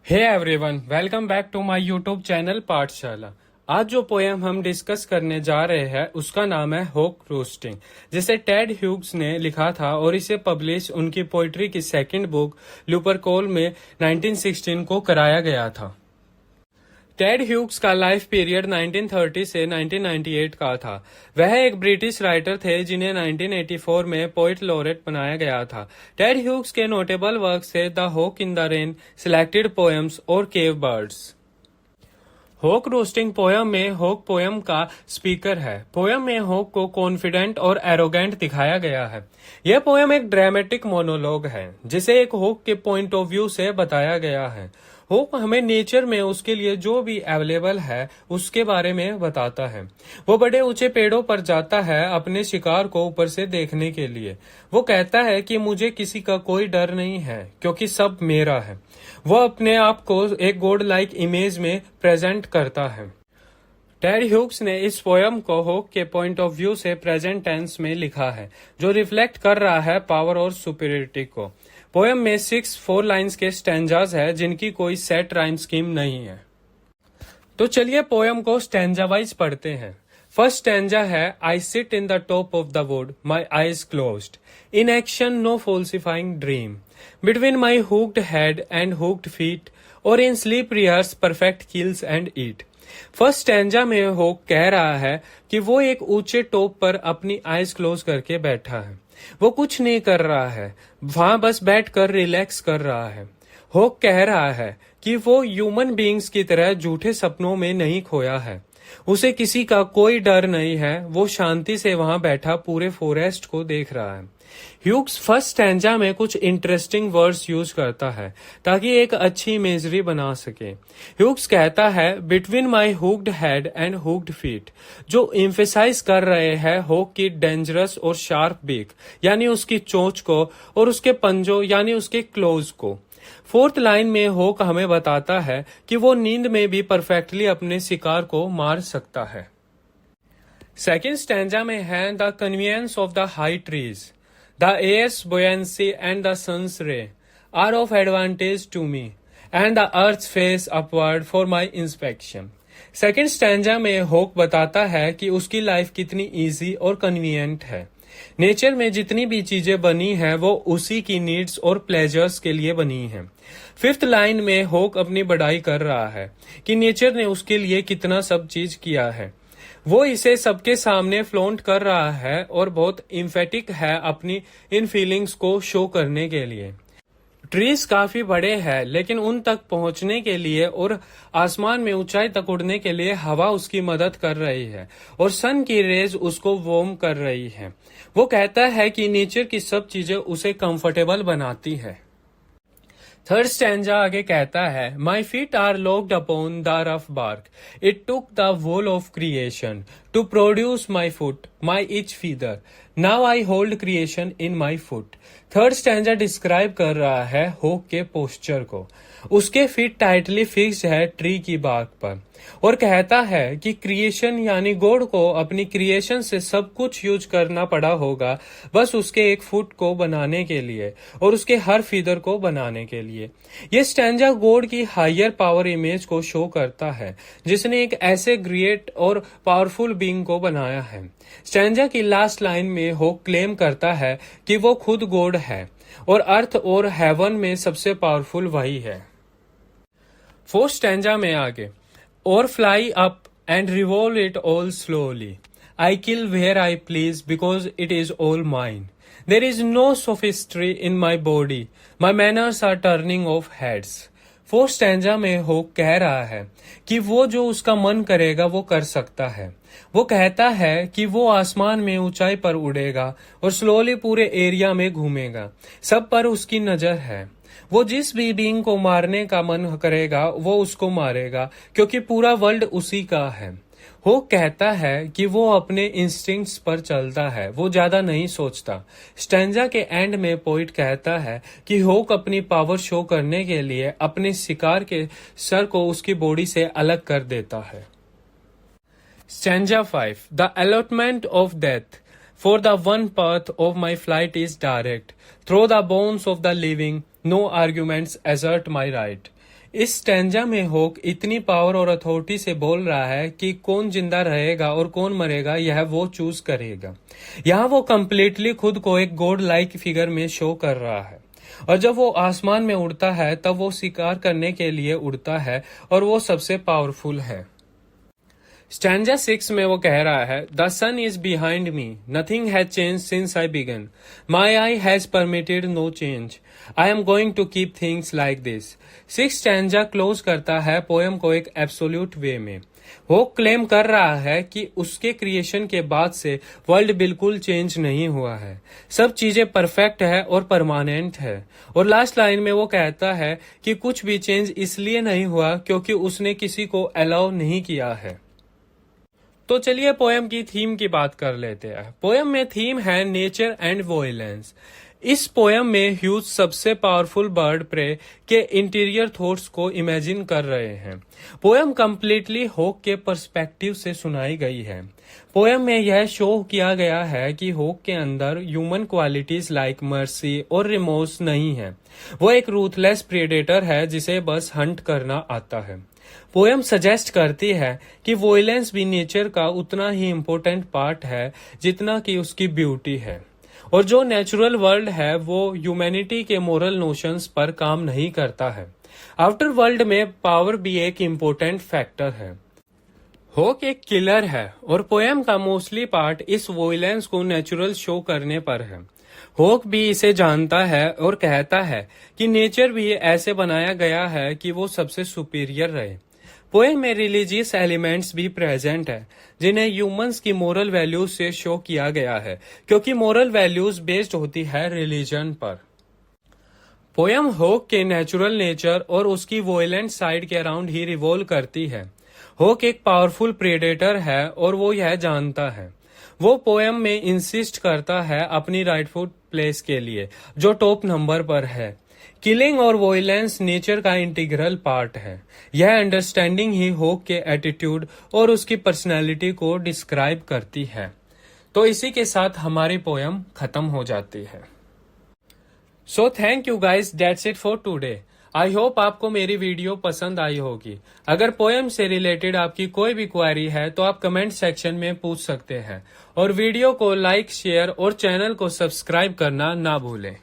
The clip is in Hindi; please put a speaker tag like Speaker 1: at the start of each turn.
Speaker 1: Hey everyone, welcome back to my YouTube channel Pathshala. आज जो पोयम हम डिस्कस करने जा रहे हैं उसका नाम है होक रोस्टिंग, जिसे टेड ह्यूग्स ने लिखा था और इसे पब्लिश उनकी पोइट्री की सेकंड बुक लुपरकोल में 1916 को कराया गया था। टेड ह्यूग्स का लाइफ पीरियड 1930 से 1998 का था। वह एक ब्रिटिश राइटर थे जिन्हें 1984 में पोइट लॉरेट बनाया गया था। टेड ह्यूग्स के नोटेबल वर्क थे द होक in the rain, selected poems और केव बर्ड्स। होक रोस्टिंग पोयम में होक पोयम का स्पीकर है। पोयम में होक को कॉन्फिडेंट और एरोगेंट दिखाया गया है। यह पोयम एक ड्रामेटिक मोनोलॉग है जिसे एक होक के पॉइंट ऑफ व्यू से बताया गया है। होक हमें नेचर में उसके लिए जो भी अवेलेबल है उसके बारे में बताता है। वो बड़े ऊंचे पेड़ों पर जाता है अपने शिकार को ऊपर से देखने के लिए। वो कहता है कि मुझे किसी का कोई डर नहीं है क्योंकि सब मेरा है। वो अपने आप को एक गॉड लाइक इमेज में प्रेजेंट करता है। टेड ह्यूग्स ने इस पोयम को होक के पॉइंट ऑफ व्यू से प्रेजेंट टेंस में लिखा है, जो रिफ्लेक्ट कर रहा है पावर और सुपीरियरिटी को। पोयम में 4 लाइन्स के स्टैंजाज है जिनकी कोई सेट राइम स्कीम नहीं है। तो चलिए पोयम को स्टैंजा वाइज पढ़ते हैं। फर्स्ट स्टैंजा है, I sit in the top of the wood, my eyes closed, inaction no falsifying dream, between my hooked head and hooked feet, or in sleep rehearse perfect kills and eat. First stanza में होक कह रहा है कि वो एक ऊंचे टॉप पर अपनी आईज क्लोज करके बैठा है। वो कुछ नहीं कर रहा है, वहां बस बैठकर रिलैक्स कर रहा है। होक कह रहा है कि वो ह्यूमन बीइंग्स की तरह झूठे सपनों में नहीं खोया है। उसे किसी का कोई डर नहीं है। वो शांति से वहां बैठा पूरे फॉरेस्ट को देख रहा है। ह्यूग्स फर्स्ट स्टैंजा में कुछ इंटरेस्टिंग वर्ड्स यूज करता है ताकि एक अच्छी इमेजरी बना सके। ह्यूग्स कहता है between my hooked head and hooked feet, जो एम्फेसाइज कर रहे हैं होक की डेंजरस और शार्प बीक यानी उसकी चोंच को, और उसके पंजों यानी उसके क्लोज को। फोर्थ लाइन में होक हमें बताता है कि वो नींद में भी परफेक्टली अपने शिकार को मार सकता है। सेकेंड स्टैंजा में है the convenience of the high trees, the air's buoyancy and the sun's ray are of advantage to me, and the earth's face upward for my inspection. Second stanza में होक बताता है कि उसकी लाइफ कितनी इजी और कन्वीनियंट है। नेचर में जितनी भी चीजें बनी हैं वो उसी की नीड्स और प्लेजर्स के लिए बनी हैं। फिफ्थ लाइन में होक अपनी बड़ाई कर रहा है कि नेचर ने उसके लिए कितना सब चीज किया है। वो इसे सबके सामने फ्लॉन्ट कर रहा है और बहुत इम्फेटिक है अपनी इन फीलिंग्स को शो करने के लिए। ट्रीज काफी बड़े हैं लेकिन उन तक पहुंचने के लिए और आसमान में ऊंचाई तक उड़ने के लिए हवा उसकी मदद कर रही है और सन की रेज उसको वार्म कर रही है। वो कहता है कि नेचर की सब चीजें उसे कंफर्टेबल बनाती है। थर्ड स्टैंजा आगे कहता है, my feet are locked upon the rough bark, it took the whole of creation to produce my foot, my each feather, now I hold creation in my foot. Third stanza describe कर रहा है होक के पोस्चर को। उसके फीट टाइटली फिक्स्ड है ट्री की बार्क पर और कहता है कि क्रिएशन यानी गॉड को अपनी क्रिएशन से सब कुछ यूज करना पड़ा होगा बस उसके एक फुट को बनाने के लिए और उसके हर फीदर को बनाने के लिए। ये स्टैंजा गॉड की हायर पावर इमेज को शो करता है जिसने एक ऐसे ग्रेट और पावरफुल बीइंग को बनाया है। स्टैंजा की लास्ट लाइन में होक क्लेम करता है कि वो खुद गॉड है और अर्थ और हेवन में सबसे पावरफुल वही है। फोर्थ स्टैंजा में आगे, or fly up and revolve it all slowly. I kill where I please because it is all mine. There is no sophistry in my body. My manners are turning off heads. Fourth stanza में होक कह रहा है कि वो जो उसका मन करेगा वो कर सकता है। वो कहता है कि वो आसमान में ऊंचाई पर उड़ेगा और स्लोली पूरे एरिया में घूमेगा। सब पर उसकी नजर है। वो जिस भी बीइंग को मारने का मन करेगा वो उसको मारेगा क्योंकि पूरा वर्ल्ड उसी का है। होक कहता है कि वो अपने इंस्टिंक्ट्स पर चलता है, वो ज्यादा नहीं सोचता। स्टैंजा के एंड में पोइट कहता है कि होक अपनी पावर शो करने के लिए अपने शिकार के सर को उसकी बॉडी से अलग कर देता है। Stanza 5, the allotment of death, for the one path of my flight is direct, through the bones of the living, no arguments assert my right. इस स्टैंजा में होक इतनी पावर और अथॉरिटी से बोल रहा है कि कौन जिंदा रहेगा और कौन मरेगा यह वो चूज करेगा। यहाँ वो कम्प्लीटली खुद को एक गॉड लाइक फिगर में शो कर रहा है, और जब वो आसमान में उड़ता है तब वो शिकार करने के लिए उड़ता है और वो सबसे पावरफुल है। स्टैंजा 6 में वो कह रहा है, the sun is behind me, nothing has change since I began, my eye has permitted no change, I am going to keep things like this. 6 stanza close करता है पोएम को एक एब्सोल्यूट वे में। वो क्लेम कर रहा है कि उसके क्रिएशन के बाद से वर्ल्ड बिल्कुल चेंज नहीं हुआ है, सब चीजें परफेक्ट है और परमानेंट है। और लास्ट लाइन में वो कहता है कि कुछ भी चेंज इसलिए नहीं हुआ क्योंकि उसने किसी को अलाउ नहीं किया है। तो चलिए पोएम की थीम की बात कर लेते हैं। पोएम में थीम है नेचर एंड वॉयलेंस। इस पोएम में ह्यूज सबसे पावरफुल बर्ड प्रे के इंटीरियर थॉट्स को इमेजिन कर रहे हैं। पोएम कंप्लीटली होक के पर्सपेक्टिव से सुनाई गई है। पोएम में यह शो किया गया है कि होक के अंदर ह्यूमन क्वालिटीज लाइक मर्सी और रिमोर्स नहीं है। वो एक रूथलेस प्रेडेटर है जिसे बस हंट करना आता है। पोएम सजेस्ट करती है कि वॉयलेंस भी नेचर का उतना ही इम्पोर्टेंट पार्ट है जितना कि उसकी ब्यूटी है, और जो नेचुरल वर्ल्ड है वो ह्यूमैनिटी के मोरल नोशंस पर काम नहीं करता है। आफ्टर वर्ल्ड में पावर भी एक इम्पोर्टेंट फैक्टर है। होक एक किलर है और पोएम का मोस्टली पार्ट इस वॉयलेंस को नेचुरल शो करने पर है। होक भी इसे जानता है और कहता है कि नेचर भी ऐसे बनाया गया है कि वो सबसे सुपीरियर रहे। पोएम में रिलीजियस एलिमेंट्स भी प्रेजेंट है जिन्हें ह्यूमंस की मोरल वैल्यूज से शो किया गया है, क्योंकि मोरल वैल्यूज बेस्ड होती है रिलीजन पर। पोएम होक के नेचुरल नेचर और उसकी वॉयलेंट साइड के अराउंड ही रिवॉल्व करती है। होक एक पावरफुल प्रेडेटर है और वो यह जानता है। वो पोएम में इंसिस्ट करता है अपनी राइटफुल प्लेस के लिए, जो टॉप नंबर पर है। किलिंग और वॉयलेंस नेचर का इंटीग्रल पार्ट है। यह अंडरस्टैंडिंग ही होक के एटीट्यूड और उसकी पर्सनैलिटी को डिस्क्राइब करती है। तो इसी के साथ हमारी पोएम खत्म हो जाती है। So thank you guys, that's it for today. I hope आपको मेरी वीडियो पसंद आई होगी। अगर पोएम से रिलेटेड आपकी कोई भी क्वेरी है तो आप कमेंट सेक्शन में पूछ सकते हैं, और वीडियो को लाइक, शेयर और चैनल को सब्सक्राइब करना ना भूलें।